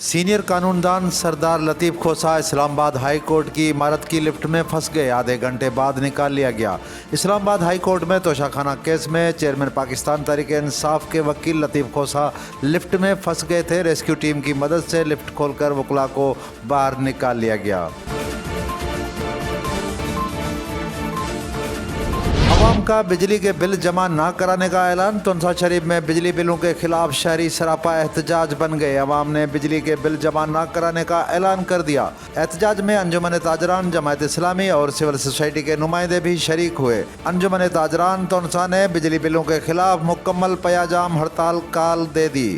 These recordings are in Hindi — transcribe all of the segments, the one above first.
सीनियर कानूनदान सरदार लतीफ़ खोसा इस्लामाबाद हाई कोर्ट की इमारत की लिफ्ट में फंस गए। आधे घंटे बाद निकाल लिया गया। इस्लामाबाद हाई कोर्ट में तोशाखाना केस में चेयरमैन पाकिस्तान तहरीक इंसाफ के वकील लतीफ़ खोसा लिफ्ट में फंस गए थे। रेस्क्यू टीम की मदद से लिफ्ट खोलकर वकला को बाहर निकाल लिया गया। अवाम का बिजली के बिल जमा न कराने का ऐलान। तुनसा शरीफ में बिजली बिलों के खिलाफ शहरी सरापा एहतजाज बन गए। अवाम ने बिजली के बिल जमा न कराने का ऐलान कर दिया। एहतजाज में अंजुमन ताजरान, जमात इस्लामी और सिविल सोसाइटी के नुमाइंदे भी शरीक हुए। अंजुमन ताजरान तुनसा ने बिजली बिलों के खिलाफ मुकम्मल पयाजाम हड़ताल काल दे दी।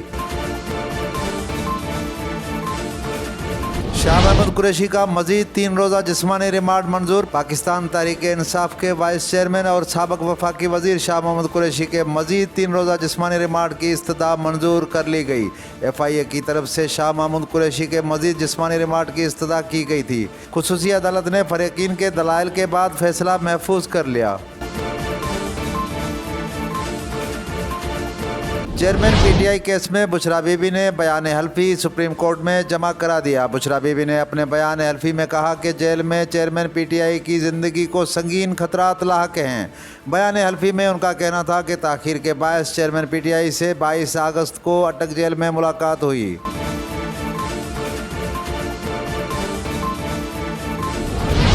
शाह महमूद कुरैशी का मजीद 3 रोज़ा जिस्मानी रिमांड मंजूर। पाकिस्तान तहरीक इंसाफ के वाइस चेयरमैन और साबिक वफाकी वजीर शाह महमूद कुरैशी के मजीद 3 रोज़ा जिस्मानी रिमांड की इस्तदा मंजूर कर ली गई। FIA की तरफ से शाह महमूद कुरैशी के मजीद जिस्मानी रिमांड की इस्तदा की गई थी। खुसूसी अदालत ने फरीकीन के दलाइल के बाद फैसला महफूज कर लिया। चेयरमैन PTI केस में बुशरा बीबी ने बयान हल्फी सुप्रीम कोर्ट में जमा करा दिया। बुशरा बीबी ने अपने बयान हल्फी में कहा कि जेल में चेयरमैन PTI की ज़िंदगी को संगीन खतरात लाहक हैं। बयान हल्फी में उनका कहना था कि ताख़ीर के बायस चेयरमैन PTI से 22 अगस्त को अटक जेल में मुलाकात हुई।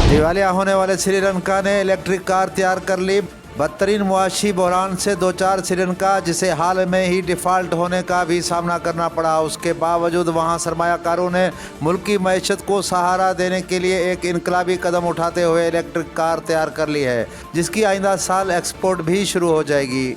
दिवालिया होने वाले श्रीलंका ने इलेक्ट्रिक कार तैयार कर ली। बदतरीन मुआशी बहरान से दो चार श्रीलंका, जिसे हाल में ही डिफ़ाल्ट होने का भी सामना करना पड़ा, उसके बावजूद वहां सरमायाकारों ने मुल्की मईशत को सहारा देने के लिए एक इनकलाबी कदम उठाते हुए इलेक्ट्रिक कार तैयार कर ली है, जिसकी आइंदा साल एक्सपोर्ट भी शुरू हो जाएगी।